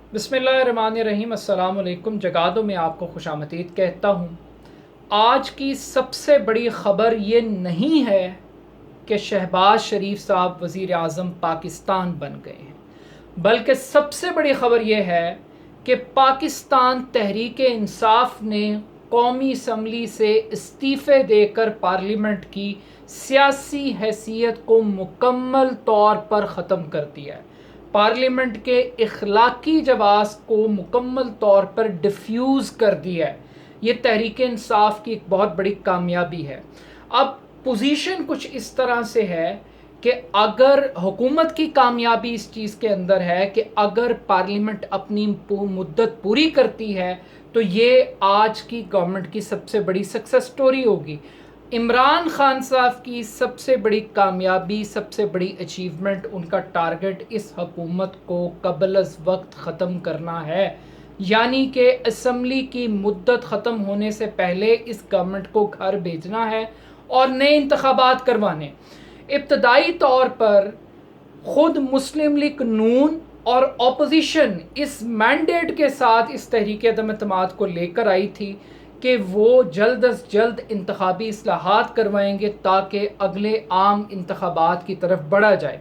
बिस्मिल्लाहिर्रहमानिर्रहीम। अस्सलाम वालेकुम। जगादो में आपको खुशामदीद कहता हूँ। आज की सबसे बड़ी ख़बर ये नहीं है कि शहबाज शरीफ साहब वज़ीर आज़म पाकिस्तान बन गए हैं, बल्कि सबसे बड़ी ख़बर यह है कि पाकिस्तान तहरीक इंसाफ ने कौमी असम्बली से इस्तीफ़े देकर पार्लियामेंट की सियासी हैसियत को मुकम्मल तौर पर ख़त्म कर दिया है। पार्लियामेंट के इखलाकी जवाज़ को मुकम्मल तौर पर डिफ्यूज़ कर दिया है। ये तहरीक इंसाफ की एक बहुत बड़ी कामयाबी है। अब पोजीशन कुछ इस तरह से है कि अगर हुकूमत की कामयाबी इस चीज़ के अंदर है कि अगर पार्लियामेंट अपनी मुद्दत पूरी करती है तो ये आज की गवर्नमेंट की सबसे बड़ी सक्सेस स्टोरी होगी। इमरान खान साहब की सबसे बड़ी कामयाबी, सबसे बड़ी अचीवमेंट, उनका टारगेट इस हुकूमत को कबल अज़ वक्त ख़त्म करना है, यानी कि असम्बली की मुद्दत ख़त्म होने से पहले इस गवर्नमेंट को घर भेजना है और नए इंतखाबात करवाने। इब्तदाई तौर पर ख़ुद मुस्लिम लीग नून और अपोजिशन इस मैंडेट के साथ इस तहरीक अदम एतमाद को लेकर आई थी कि वो जल्द अज जल्द इंतखाबी इस्लाहात करवाएंगे ताकि अगले आम इंतखाबात की तरफ बढ़ा जाए।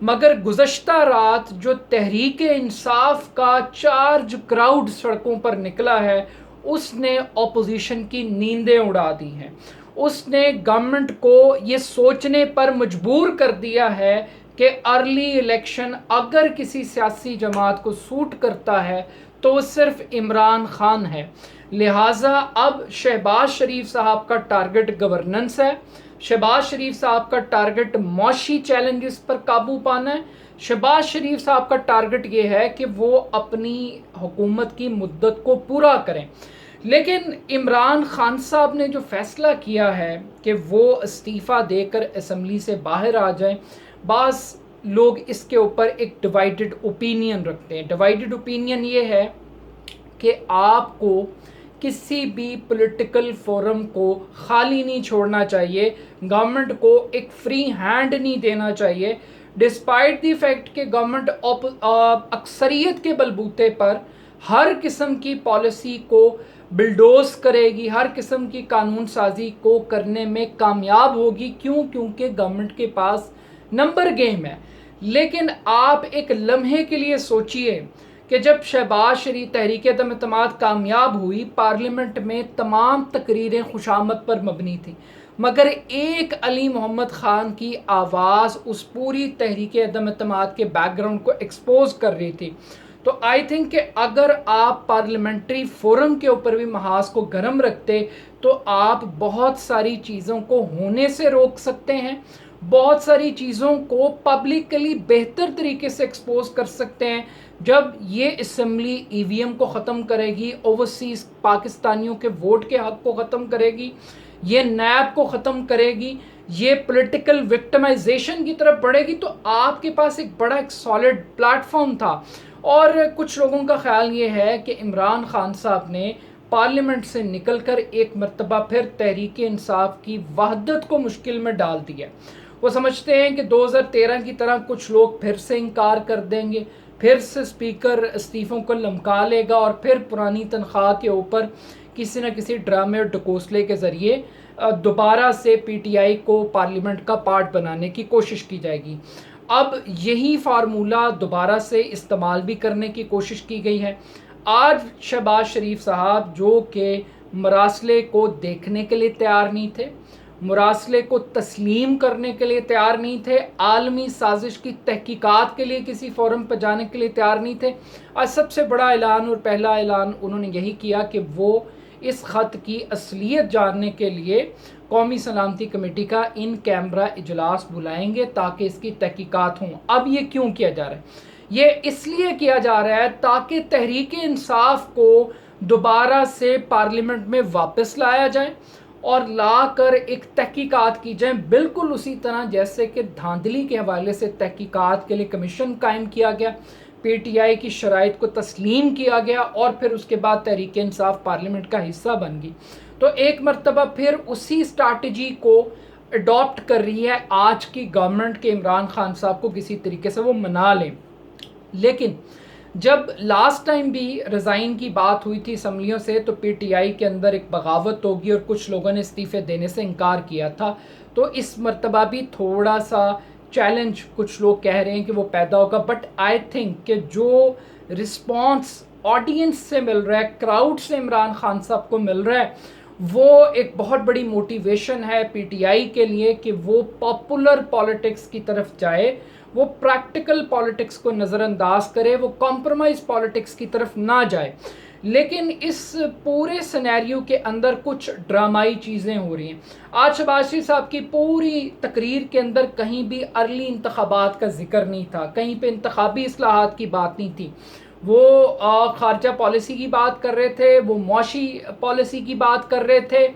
मगर गुज़श्ता रात जो तहरीक इंसाफ का चार्ज क्राउड सड़कों पर निकला है, उसने अपोजिशन की नींदें उड़ा दी हैं। उसने गवर्नमेंट को ये सोचने पर मजबूर कर दिया है कि अर्ली इलेक्शन अगर किसी सियासी जमात को सूट करता है तो सिर्फ इमरान खान है। लिहाजा अब शहबाज शरीफ साहब का टारगेट गवर्नेंस है। शहबाज शरीफ साहब का टारगेट मौशी चैलेंजेस पर काबू पाना है। शहबाज शरीफ साहब का टारगेट ये है कि वो अपनी हुकूमत की मुद्दत को पूरा करें। लेकिन इमरान खान साहब ने जो फैसला किया है कि वो इस्तीफ़ा देकर असम्बली से बाहर आ जाएं, बाज़ लोग इसके ऊपर एक डिवाइडेड ओपिनियन रखते हैं। डिवाइडेड ओपिनियन ये है कि आपको किसी भी पॉलिटिकल फोरम को खाली नहीं छोड़ना चाहिए, गवर्नमेंट को एक फ्री हैंड नहीं देना चाहिए। डिस्पाइट द फैक्ट कि गवर्नमेंट अक्सरियत के बलबूते पर हर किस्म की पॉलिसी को बिल्डोज करेगी, हर किस्म की कानून साजी को करने में कामयाब होगी। क्योंकि गवर्नमेंट के पास नंबर गेम है। लेकिन आप एक लम्हे के लिए सोचिए कि जब शहबाज शरीफ तहरीक अदम एतमाद कामयाब हुई, पार्लियामेंट में तमाम तकरीरें खुशामद पर मबनी थी, मगर एक अली मोहम्मद ख़ान की आवाज़ उस पूरी तहरीक अदम एतमाद के बैकग्राउंड को एक्सपोज कर रही थी। तो आई थिंक कि अगर आप पार्लियामेंट्री फोरम के ऊपर भी महाज को गर्म रखते तो आप बहुत सारी चीज़ों को होने से रोक सकते हैं, बहुत सारी चीज़ों को पब्लिकली बेहतर तरीके से एक्सपोज कर सकते हैं। जब ये असम्बली ईवीएम को ख़त्म करेगी, ओवरसीज़ पाकिस्तानियों के वोट के हक़ को ख़त्म करेगी, ये नैब को ख़त्म करेगी, ये पॉलिटिकल विक्टिमाइजेशन की तरफ बढ़ेगी, तो आपके पास एक बड़ा एक सॉलिड प्लेटफॉर्म था। और कुछ लोगों का ख्याल ये है कि इमरान खान साहब ने पार्लियामेंट से निकलकर एक मरतबा फिर तहरीक इंसाफ की वहदत को मुश्किल में डाल दिया। वो समझते हैं कि 2013 की तरह कुछ लोग फिर से इनकार कर देंगे, फिर से स्पीकर इस्तीफ़ों को लमका लेगा और फिर पुरानी तनख्वाह के ऊपर किसी न किसी ड्रामे और ढकोसले के ज़रिए दोबारा से पीटीआई को पार्लियामेंट का पार्ट बनाने की कोशिश की जाएगी। अब यही फार्मूला दोबारा से इस्तेमाल भी करने की कोशिश की गई है। आज शहबाज शरीफ साहब जो कि मरासले को देखने के लिए तैयार नहीं थे, मुरासले को तस्लीम करने के लिए तैयार नहीं थे, आलमी साजिश की तहकीकात के लिए किसी फोरम पर जाने के लिए तैयार नहीं थे। आज सबसे बड़ा ऐलान और पहला ऐलान उन्होंने यही किया कि वो इस ख़त की असलियत जानने के लिए कौमी सलामती कमेटी का इन कैमरा इजलास बुलाएंगे ताकि इसकी तहकीकात हों। अब ये क्यों किया जा रहा है? ये इसलिए किया जा रहा है ताकि तहरीक इंसाफ को दोबारा से पार्लियामेंट में वापस लाया जाए और लाकर एक तहकीकात की जाए, बिल्कुल उसी तरह जैसे कि धांधली के हवाले से तहकीकात के लिए कमीशन कायम किया गया, पीटीआई की शराइत को तस्लीम किया गया और फिर उसके बाद तहरीक इंसाफ पार्लियामेंट का हिस्सा बन गई। तो एक मरतबा फिर उसी स्ट्रैटेजी को अडॉप्ट कर रही है आज की गवर्नमेंट के इमरान खान साहब को किसी तरीके से वो मना लें। लेकिन जब लास्ट टाइम भी रिज़ाइन की बात हुई थी असम्बलियों से, तो पीटीआई के अंदर एक बगावत होगी और कुछ लोगों ने इस्तीफ़े देने से इनकार किया था। तो इस मर्तबा भी थोड़ा सा चैलेंज कुछ लोग कह रहे हैं कि वो पैदा होगा, बट आई थिंक कि जो रिस्पॉन्स ऑडियंस से मिल रहा है, क्राउड से इमरान खान साहब को मिल रहा है, वो एक बहुत बड़ी मोटिवेशन है पीटीआई के लिए कि वो पॉपुलर पॉलिटिक्स की तरफ जाए, वो प्रैक्टिकल पॉलिटिक्स को नज़रअंदाज करे, वो कॉम्प्रोमाइज़ पॉलिटिक्स की तरफ ना जाए। लेकिन इस पूरे सिनेरियो के अंदर कुछ ड्रामाई चीज़ें हो रही हैं। आज शहबाज शरीफ साहब की पूरी तकरीर के अंदर कहीं भी अर्ली इंतखाबात का जिक्र नहीं था, कहीं पे इंतखाबी इस्लाहात की बात नहीं थी। वो खारजा पॉलिसी की बात कर रहे थे, वो मुआशी पॉलिसी की बात कर रहे थे,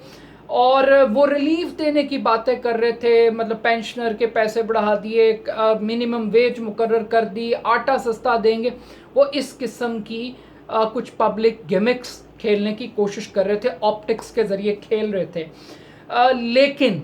और वो रिलीफ देने की बातें कर रहे थे, मतलब पेंशनर के पैसे बढ़ा दिए, मिनिमम वेज मुकर्रर कर दी, आटा सस्ता देंगे। वो इस किस्म की कुछ पब्लिक गिमिक्स खेलने की कोशिश कर रहे थे, ऑप्टिक्स के ज़रिए खेल रहे थे। लेकिन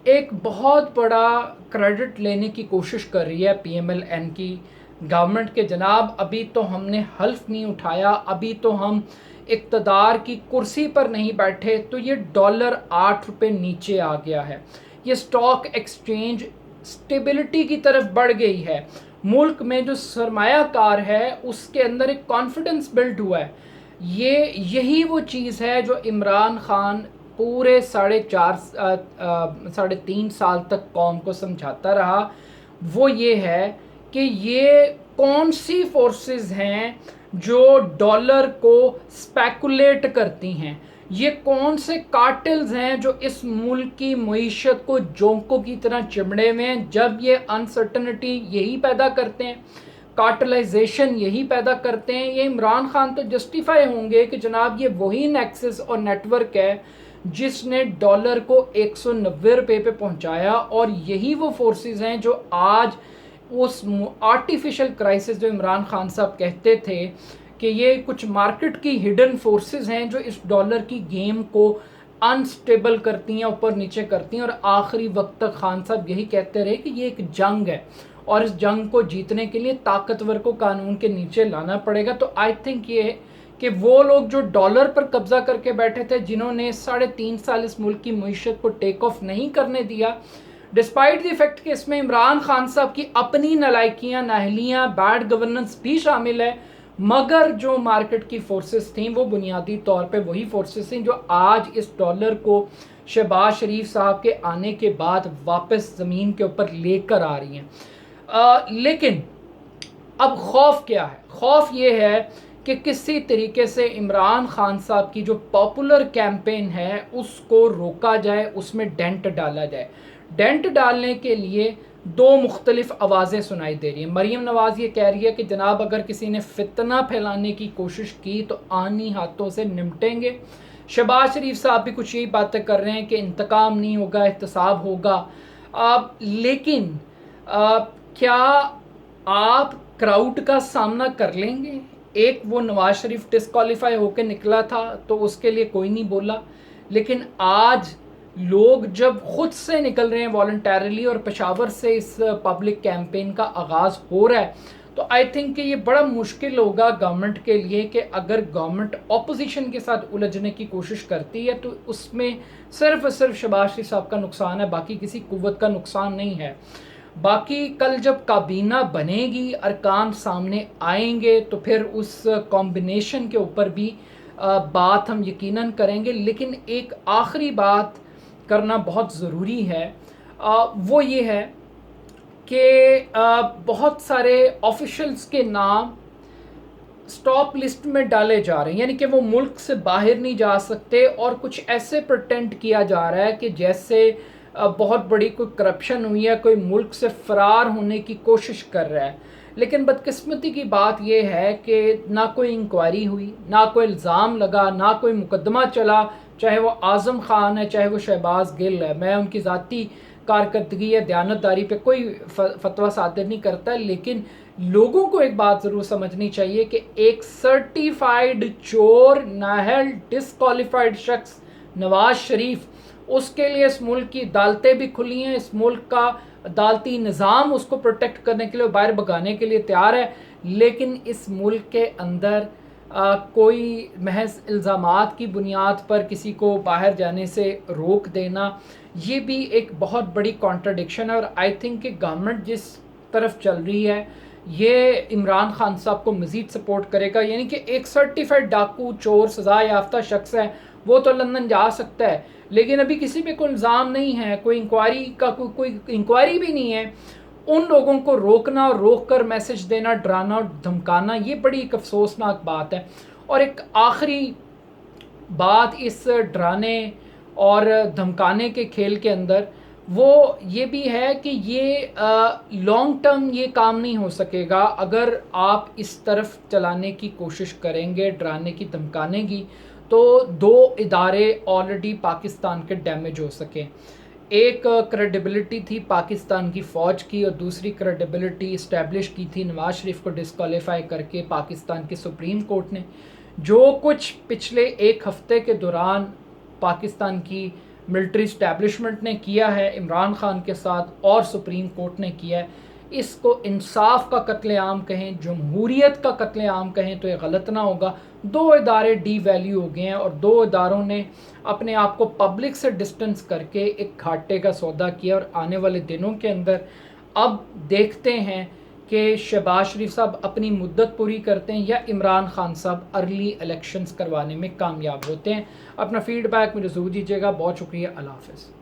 एक बहुत बड़ा क्रेडिट लेने की कोशिश कर रही है पीएमएल-एन की गवर्नमेंट के, जनाब अभी तो हमने हल्फ नहीं उठाया, अभी तो हम इक़्तिदार की कुर्सी पर नहीं बैठे, तो ये डॉलर 8 रुपये नीचे आ गया है, ये स्टॉक एक्सचेंज स्टेबिलिटी की तरफ बढ़ गई है, मुल्क में जो सरमायाकार है उसके अंदर एक कॉन्फिडेंस बिल्ड हुआ है। यही वो चीज़ है जो इमरान खान पूरे 3.5 साल तक कौम को समझाता रहा। वो ये है कि ये कौन सी फोर्सेस हैं जो डॉलर को स्पेकुलेट करती हैं, ये कौन से कार्टेल्स हैं जो इस मुल्क की मईशत को जोंकों की तरह चिमड़े हुए हैं। जब ये अनसर्टनिटी यही पैदा करते हैं, कार्टलाइजेशन यही पैदा करते हैं, ये इमरान खान तो जस्टिफाई होंगे कि जनाब ये वही नेक्सस और नेटवर्क है जिसने डॉलर को 190 रुपये पे पहुंचाया, और यही वो फोर्सेस हैं जो आज उस आर्टिफिशियल क्राइसिस जो इमरान खान साहब कहते थे कि ये कुछ मार्केट की हिडन फोर्सेस हैं जो इस डॉलर की गेम को अनस्टेबल करती हैं, ऊपर नीचे करती हैं, और आखिरी वक्त तक खान साहब यही कहते रहे कि ये एक जंग है और इस जंग को जीतने के लिए ताकतवर को कानून के नीचे लाना पड़ेगा। तो आई थिंक ये है कि वो लोग जो डॉलर पर कब्जा करके बैठे थे, जिन्होंने 3.5 साल इस मुल्क की मईशत को टेक ऑफ नहीं करने दिया, डिस्पाइट द फैक्ट कि इसमें इमरान खान साहब की अपनी नालायकियाँ, नाहलियाँ, बैड गवर्नेंस भी शामिल है, मगर जो मार्केट की फोर्सेस थीं वो बुनियादी तौर पे वही फोर्सेस थीं जो आज इस डॉलर को शहबाज शरीफ साहब के आने के बाद वापस ज़मीन के ऊपर लेकर आ रही हैं। लेकिन अब खौफ क्या है? खौफ ये है कि किसी तरीके से इमरान खान साहब की जो पॉपुलर कैंपेन है उसको रोका जाए, उसमें डेंट डाला जाए। डेंट डालने के लिए दो मुख्तलिफ आवाज़ें सुनाई दे रही हैं। मरीम नवाज़ ये कह रही है कि जनाब अगर किसी ने फितना फैलाने की कोशिश की तो आनी हाथों से निपटेंगे। शहबाज शरीफ साहब भी कुछ यही बातें कर रहे हैं कि इंतकाम नहीं होगा, एहतसाब होगा। लेकिन क्या आप क्राउड का सामना कर लेंगे? एक वो नवाज शरीफ डिस्क्वालीफाई होकर निकला था तो उसके लिए कोई नहीं बोला, लेकिन आज लोग जब खुद से निकल रहे हैं वॉलंटरली और पेशावर से इस पब्लिक कैंपेन का आगाज़ हो रहा है, तो आई थिंक कि ये बड़ा मुश्किल होगा गवर्नमेंट के लिए कि अगर गवर्नमेंट ऑपोजिशन के साथ उलझने की कोशिश करती है तो उसमें सिर्फ और सिर्फ शहबाज शरीफ साहब का नुकसान है, बाकी किसी कुव्वत का नुकसान नहीं है। बाकी कल जब काबीना बनेगी, अरकान सामने आएंगे, तो फिर उस कॉम्बिनेशन के ऊपर भी बात हम यकीनन करेंगे। लेकिन एक आखिरी बात करना बहुत ज़रूरी है, वो ये है कि बहुत सारे ऑफिशियल्स के नाम स्टॉप लिस्ट में डाले जा रहे हैं, यानी कि वो मुल्क से बाहर नहीं जा सकते, और कुछ ऐसे प्रटेंड किया जा रहा है कि जैसे बहुत बड़ी कोई करप्शन हुई है, कोई मुल्क से फ़रार होने की कोशिश कर रहा है। लेकिन बदकिस्मती की बात यह है कि ना कोई इंक्वायरी हुई, ना कोई इल्ज़ाम लगा, ना कोई मुकदमा चला, चाहे वो आज़म ख़ान है, चाहे वो शहबाज गिल है। मैं उनकी ज़ाती कारकर्दगी या दयानतदारी पे कोई फतवा सादर नहीं करता, लेकिन लोगों को एक बात ज़रूर समझनी चाहिए कि एक सर्टिफाइड चोर, नाहल, डिसक्वालीफाइड शख्स नवाज शरीफ, उसके लिए इस मुल्क की अदालतें भी खुली हैं, इस मुल्क का अदालती निज़ाम उसको प्रोटेक्ट करने के लिए, बाहर भगाने के लिए तैयार है। लेकिन इस मुल्क के अंदर कोई महज इल्ज़ामात की बुनियाद पर किसी को बाहर जाने से रोक देना, ये भी एक बहुत बड़ी कॉन्ट्रडिक्शन है। और आई थिंक कि गवर्नमेंट जिस तरफ चल रही है ये इमरान खान साहब को मज़ीद सपोर्ट करेगा। यानी कि एक सर्टिफाइड डाकू, चोर, सज़ा याफ्ता शख्स है, वो तो लंदन जा सकता है, लेकिन अभी किसी पे कोई इल्ज़ाम नहीं है, कोई इंक्वायरी का कोई इंक्वायरी भी नहीं है। उन लोगों को रोकना और रोक कर मैसेज देना, डराना और धमकाना, ये बड़ी एक अफसोसनाक बात है। और एक आखिरी बात इस डराने और धमकाने के खेल के अंदर वो ये भी है कि ये लॉन्ग टर्म ये काम नहीं हो सकेगा अगर आप इस तरफ चलाने की कोशिश करेंगे, डराने की, धमकाने की, तो दो इदारे ऑलरेडी पाकिस्तान के डैमेज हो सके। एक क्रेडिबिलिटी थी पाकिस्तान की फ़ौज की और दूसरी क्रेडिबिलिटी इस्टेब्लिश की थी नवाज़ शरीफ को डिस्क्वालीफाई करके पाकिस्तान के सुप्रीम कोर्ट ने। जो कुछ पिछले एक हफ़्ते के दौरान पाकिस्तान की मिलिट्री इस्टेब्लिशमेंट ने किया है इमरान खान के साथ और सुप्रीम कोर्ट ने किया है, इसको इंसाफ का कत्लेआम कहें, जमहूरियत का कत्लेआम कहें तो ये गलत ना होगा। दो इदारे डी वैल्यू हो गए हैं और दो इदारों ने अपने आप को पब्लिक से डिस्टेंस करके एक घाटे का सौदा किया। और आने वाले दिनों के अंदर अब देखते हैं कि शहबाज शरीफ साहब अपनी मुद्दत पूरी करते हैं या इमरान खान साहब अर्ली इलेक्शंस करवाने में कामयाब होते हैं। अपना फीडबैक मुझे ज़रूर दीजिएगा। बहुत शुक्रिया। अल्लाह हाफ़िज़।